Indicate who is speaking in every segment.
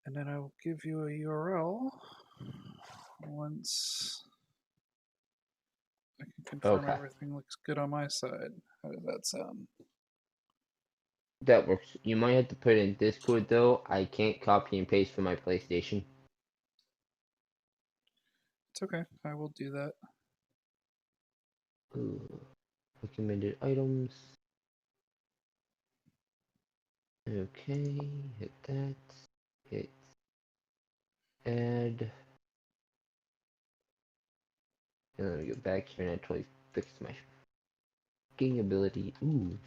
Speaker 1: And then I will give you a URL once I can confirm
Speaker 2: Okay.
Speaker 1: everything looks good on my side. How does that sound?
Speaker 2: That works. You might have to put it in Discord though. I can't copy and paste from my PlayStation.
Speaker 1: It's okay. I will do that.
Speaker 2: Ooh. Recommended items. Okay, hit that. Hit add. And let me go back here and actually fix my skiing ability. Ooh.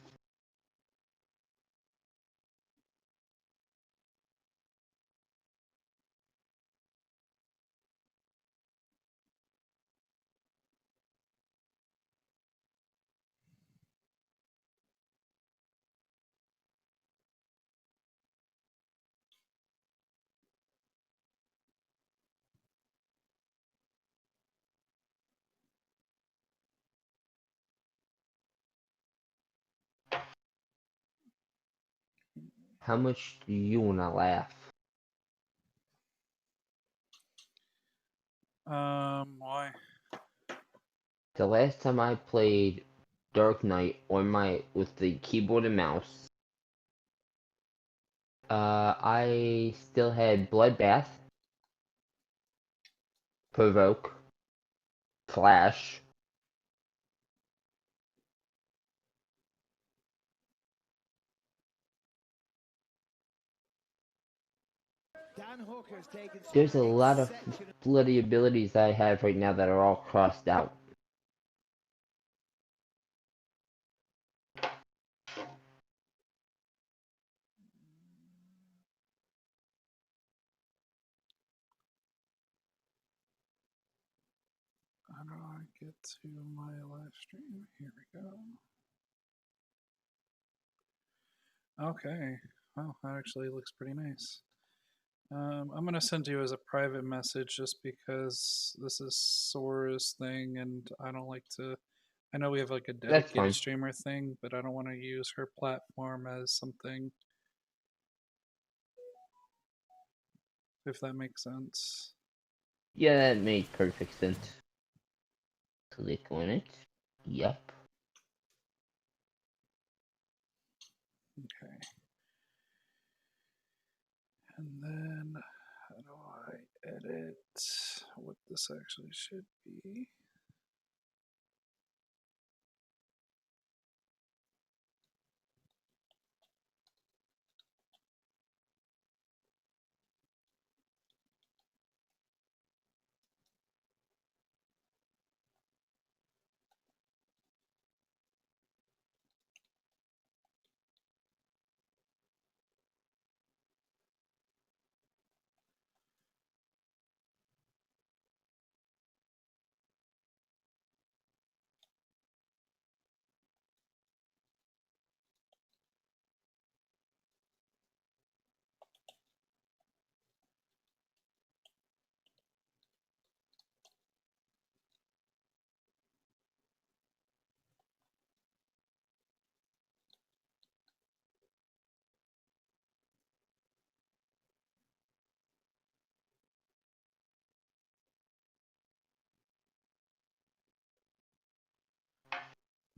Speaker 2: How much do you wanna laugh?
Speaker 1: Why?
Speaker 2: The last time I played Dark Knight on my with the keyboard and mouse, I still had Bloodbath, Provoke, Flash. There's a lot of bloody abilities I have right now that are all crossed out.
Speaker 1: How do I get to my live stream? Here we go. Okay. Well, that actually looks pretty nice. I'm gonna send you as a private message just because this is Sora's thing, and I don't like to. I know we have like a
Speaker 2: That's
Speaker 1: dedicated
Speaker 2: fine.
Speaker 1: streamer thing, but I don't want to use her platform as something. If that makes sense.
Speaker 2: Yeah, that made perfect sense. Click on it. Yep.
Speaker 1: Okay. And then how do I edit what this actually should be?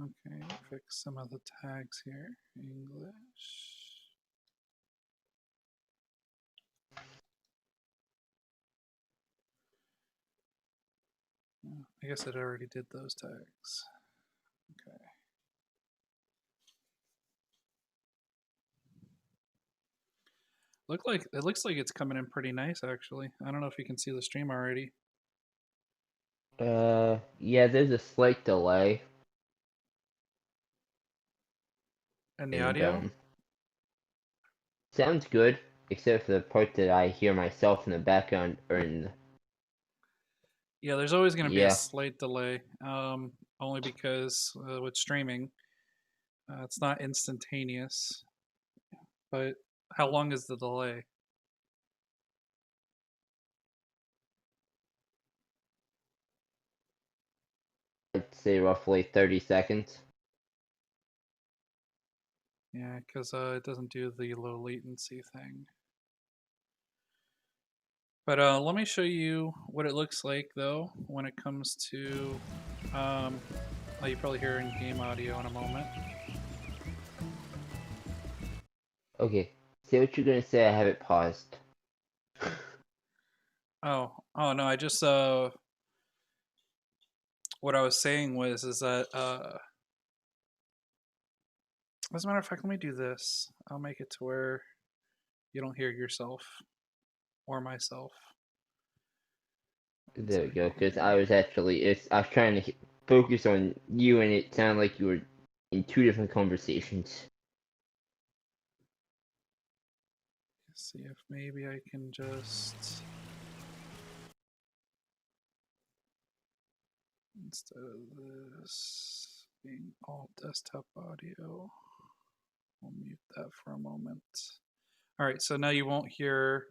Speaker 1: Okay, fix some of the tags here. English. Oh, I guess it already did those tags. Okay. It looks like it's coming in pretty nice actually. I don't know if you can see the stream already.
Speaker 2: Yeah, there's a slight delay.
Speaker 1: And the
Speaker 2: And,
Speaker 1: audio?
Speaker 2: sounds good, except for the part that I hear myself in the background, or in,
Speaker 1: Yeah, there's always going to be a
Speaker 2: yeah.
Speaker 1: slight delay, only because with streaming, it's not instantaneous. But how long is the delay?
Speaker 2: I'd say roughly 30 seconds.
Speaker 1: Yeah, because it doesn't do the low latency thing. But let me show you what it looks like though when it comes to. Oh, you probably hear in-game audio in a moment.
Speaker 2: Okay, say what you're gonna say. I have it paused.
Speaker 1: Oh no, I just what I was saying was is that as a matter of fact, let me do this. I'll make it to where you don't hear yourself or myself. One
Speaker 2: There we
Speaker 1: second
Speaker 2: go. Because
Speaker 1: here.
Speaker 2: I was actually, I was trying to focus on you, and it sounded like you were in two different conversations.
Speaker 1: See if maybe I can just, instead of this being all desktop audio, we'll mute that for a moment. All right, so now you won't hear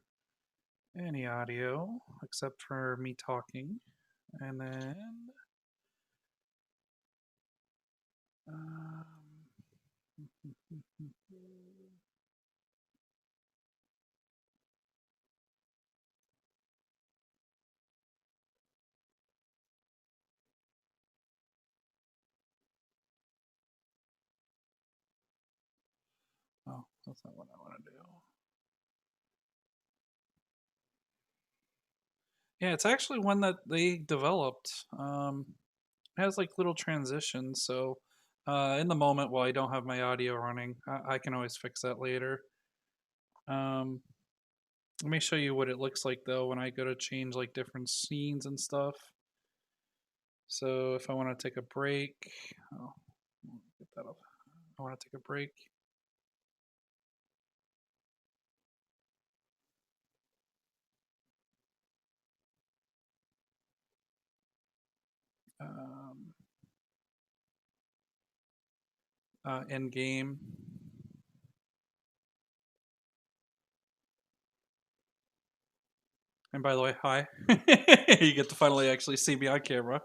Speaker 1: any audio except for me talking. And then um, oh, that's not what I want to do. Yeah, it's actually one that they developed. It has like little transitions, so in the moment while I don't have my audio running, I can always fix that later. Um, Let me show you what it looks like though when I go to change like different scenes and stuff. So if I want to take a break, oh, get that up. I want to take a break. Um, End game. And by the way, hi. You get to finally actually see me on camera.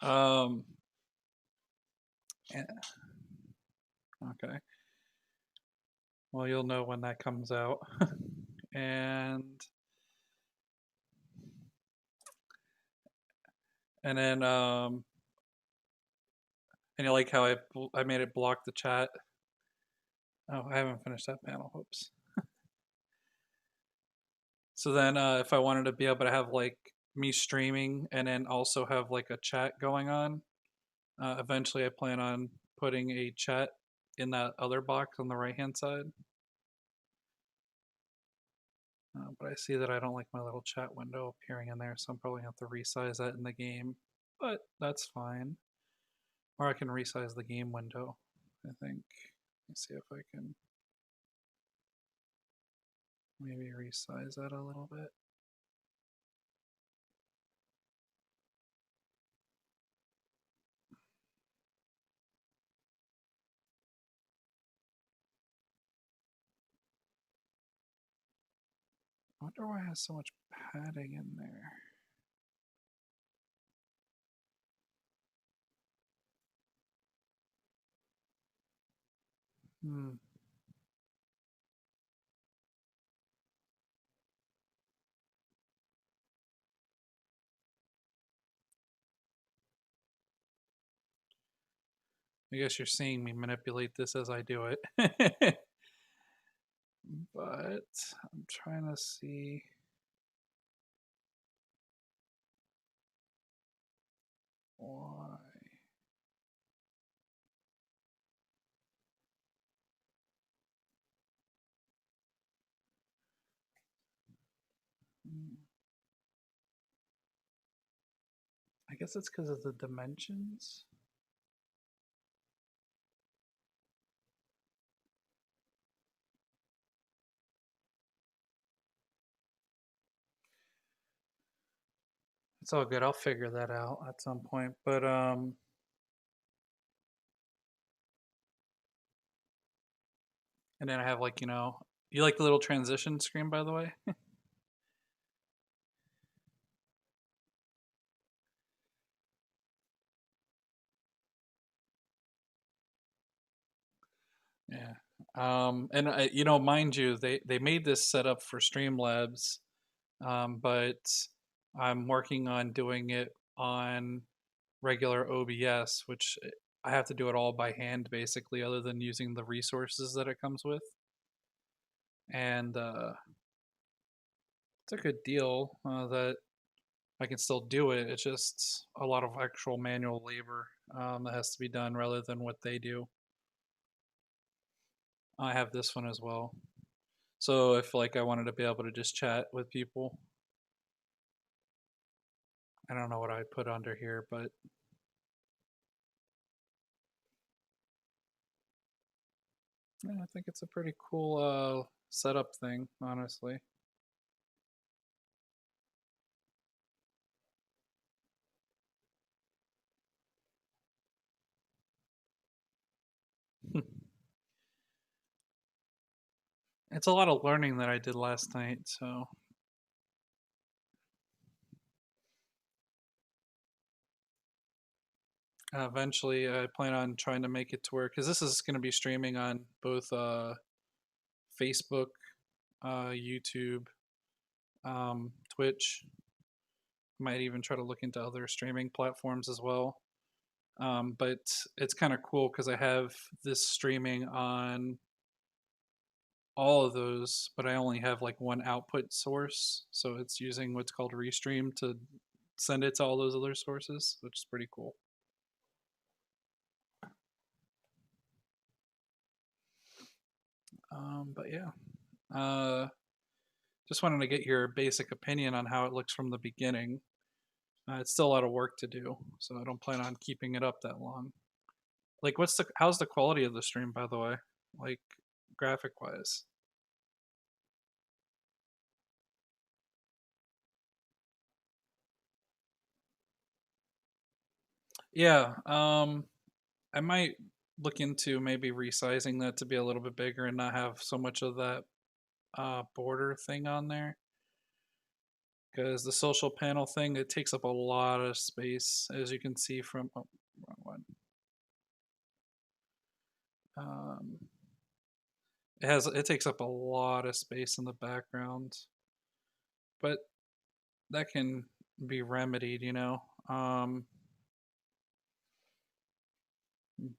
Speaker 1: Um, okay. Well, you'll know when that comes out. and and then and you like how I made it block the chat. Oh, I haven't finished that panel. Whoops. So then, if I wanted to be able to have like me streaming and then also have like a chat going on, eventually I plan on putting a chat in that other box on the right hand side. But I see that I don't like my little chat window appearing in there, so I'm probably going to have to resize that in the game. But that's fine. Or I can resize the game window, I think. Let me see if I can maybe resize that a little bit. I wonder why it has so much padding in there. Hmm. I guess you're seeing me manipulate this as I do it. But I'm trying to see why. Hmm. I guess it's because of the dimensions. It's all good. I'll figure that out at some point. But and then I have like, you like the little transition screen by the way? Yeah. And mind you, they made this setup for Streamlabs, but I'm working on doing it on regular OBS, which I have to do it all by hand basically, other than using the resources that it comes with. And it's a good deal that I can still do it. It's just a lot of actual manual labor that has to be done rather than what they do. I have this one as well. So if like I wanted to be able to just chat with people, I don't know what I put under here, but yeah, I think it's a pretty cool setup thing, honestly. It's a lot of learning that I did last night, so eventually I plan on trying to make it to where, because this is going to be streaming on both Facebook, YouTube, Twitch. Might even try to look into other streaming platforms as well. But it's kind of cool because I have this streaming on all of those, but I only have like one output source, so it's using what's called Restream to send it to all those other sources, which is pretty cool. But yeah, just wanted to get your basic opinion on how it looks from the beginning. It's still a lot of work to do, so I don't plan on keeping it up that long. Like, how's the quality of the stream, by the way? Like, graphic wise. Yeah, I might look into maybe resizing that to be a little bit bigger and not have so much of that border thing on there. Because the social panel thing, it takes up a lot of space, as you can see from. Oh, wrong one. Um, it takes up a lot of space in the background, but that can be remedied.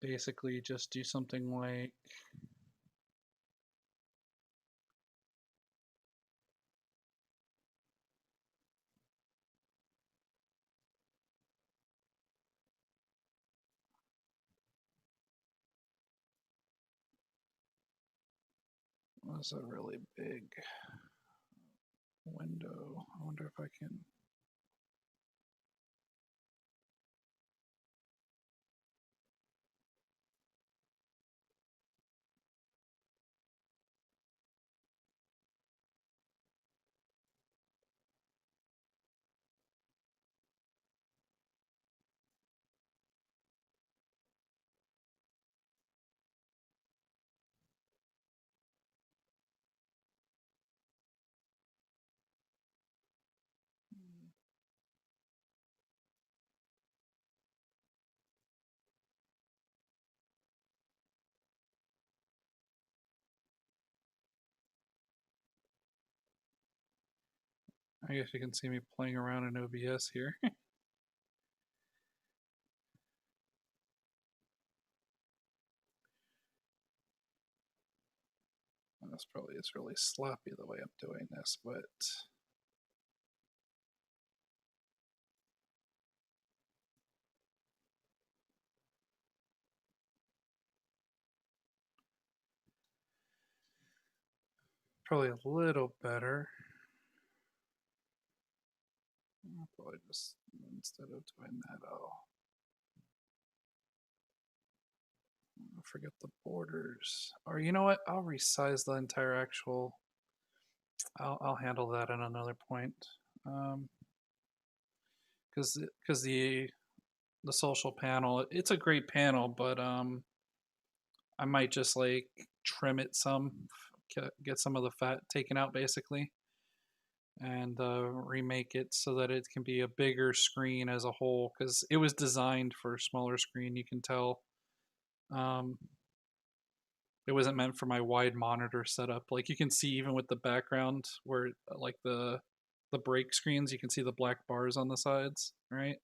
Speaker 1: Basically just do something like, what's a really big window? I wonder if I can. I guess you can see me playing around in OBS here. It's really sloppy the way I'm doing this, but probably a little better. I'll probably just, instead of doing that, I'll forget the borders. Or you know what? I'll resize the entire actual. I'll handle that at another point. Because the social panel, it's a great panel, but I might just like trim it some, get some of the fat taken out basically, and remake it so that it can be a bigger screen as a whole, because it was designed for a smaller screen, you can tell. um, It wasn't meant for my wide monitor setup. Like you can see even with the background where like the break screens, you can see the black bars on the sides, right?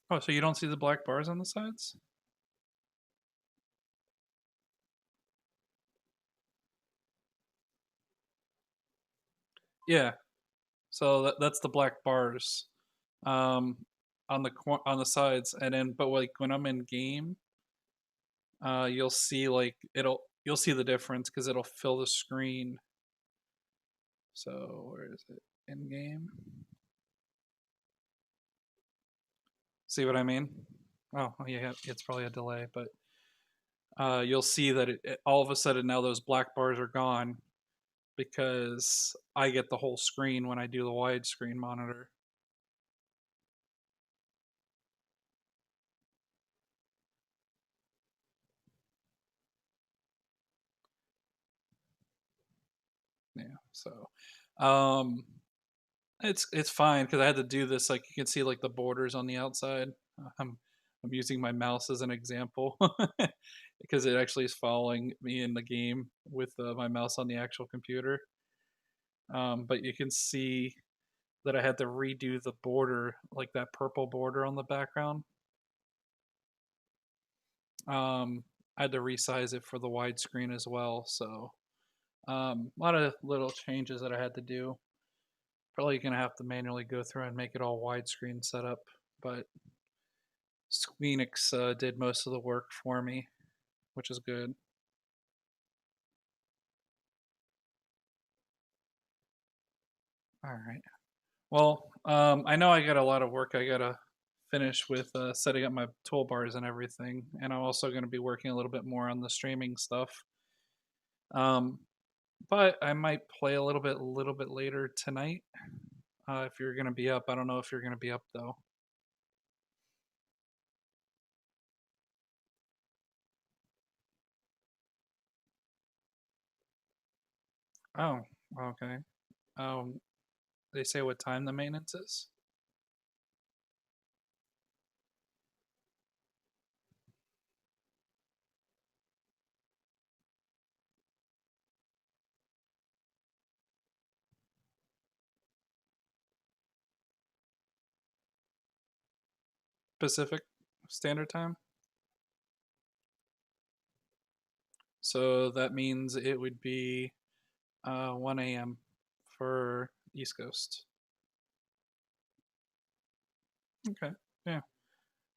Speaker 1: Oh, so you don't see the black bars on the sides? Yeah. So that's the black bars um, on the sides, and then but like when I'm in game, you'll see like you'll see the difference because it'll fill the screen. So where is it? In game. See what I mean? Oh yeah, it's probably a delay, but you'll see that all of a sudden now those black bars are gone because I get the whole screen when I do the widescreen monitor. Yeah, so um, it's fine because I had to do this. Like you can see, like the borders on the outside. I'm using my mouse as an example because it actually is following me in the game with my mouse on the actual computer. But you can see that I had to redo the border, like that purple border on the background. I had to resize it for the widescreen as well. So a lot of little changes that I had to do. Probably gonna have to manually go through and make it all widescreen setup, but Squeenix did most of the work for me, which is good. All right. Well, I know I got a lot of work I gotta finish with setting up my toolbars and everything, and I'm also going to be working a little bit more on the streaming stuff. Um, but I might play a little bit later tonight. If you're going to be up, I don't know if you're going to be up though. Oh, okay. Um, they say what time the maintenance is. Pacific Standard Time. So that means it would be 1 a.m. for East Coast. Okay. Yeah.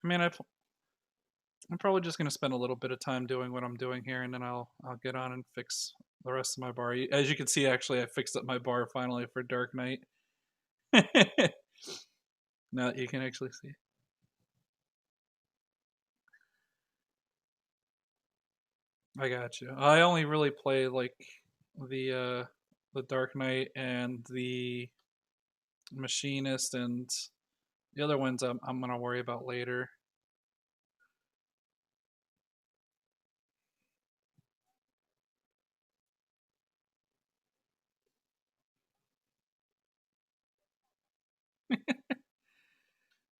Speaker 1: I mean, I'm probably just gonna spend a little bit of time doing what I'm doing here, and then I'll get on and fix the rest of my bar. As you can see, actually, I fixed up my bar finally for Dark Knight. Now that you can actually see. I got you. I only really play like the Dark Knight and the Machinist, and the other ones I'm gonna worry about later.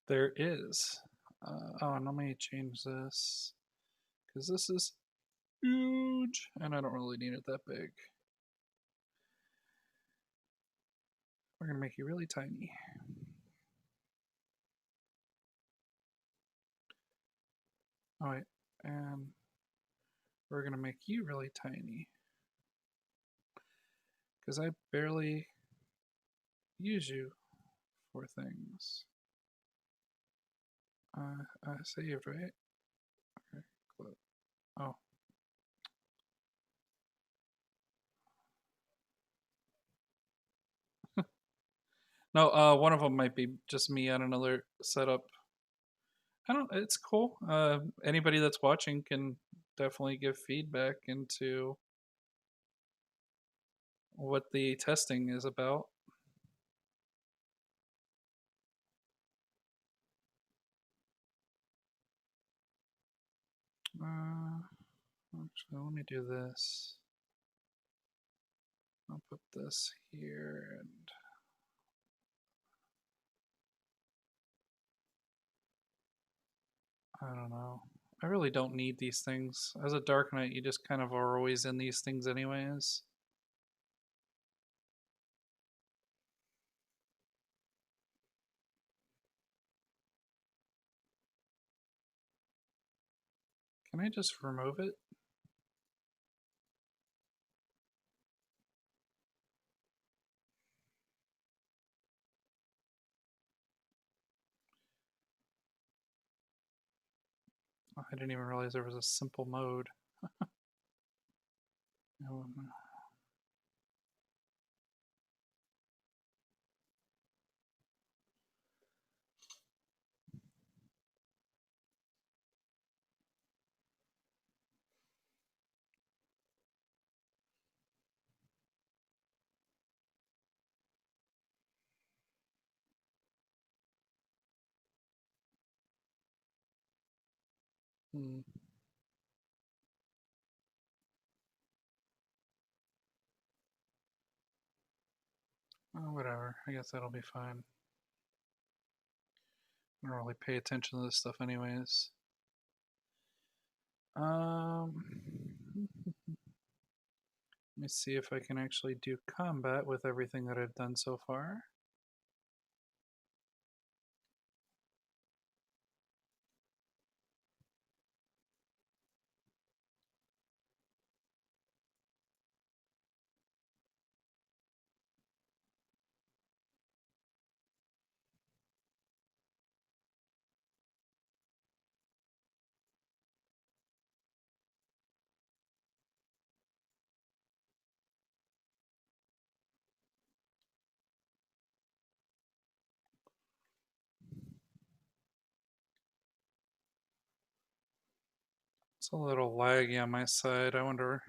Speaker 1: There is. Oh, and let me change this because this is huge, and I don't really need it that big. We're gonna make you really tiny. All right, and we're gonna make you really tiny because I barely use you for things. I saved, right? Okay, close. Oh, no, one of them might be just me on another setup. I don't. It's cool. Anybody that's watching can definitely give feedback into what the testing is about. Actually, let me do this. I'll put this here and I don't know. I really don't need these things. As a Dark Knight, you just kind of are always in these things anyways. Can I just remove it? Oh, I didn't even realize there was a simple mode. No, hmm. Oh, whatever. I guess that'll be fine. I don't really pay attention to this stuff anyways. Let me see if I can actually do combat with everything that I've done so far. It's a little laggy on my side. I wonder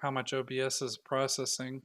Speaker 1: how much OBS is processing.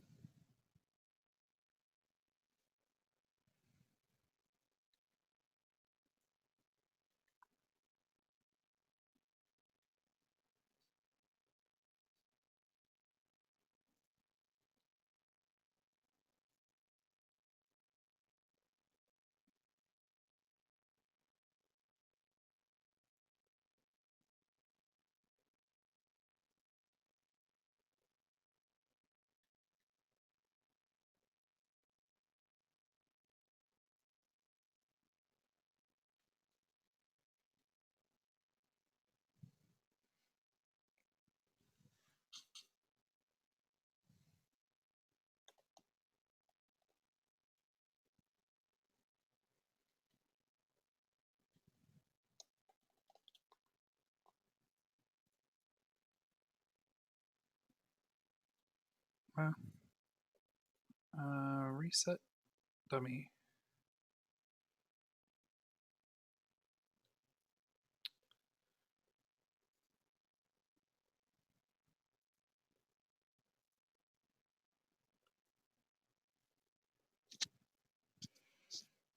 Speaker 1: Well, reset dummy.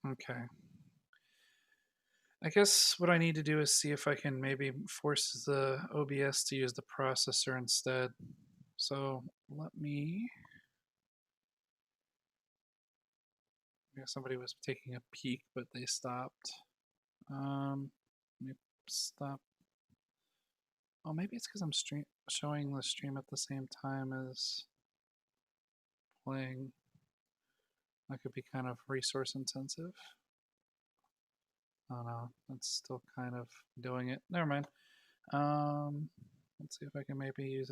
Speaker 1: Okay. I guess what I need to do is see if I can maybe force the OBS to use the processor instead. So let me. Yeah, somebody was taking a peek, but they stopped. Let me stop. Oh, maybe it's because I'm showing the stream at the same time as playing. That could be kind of resource intensive. Oh no, that's still kind of doing it. Never mind. Let's see if I can maybe use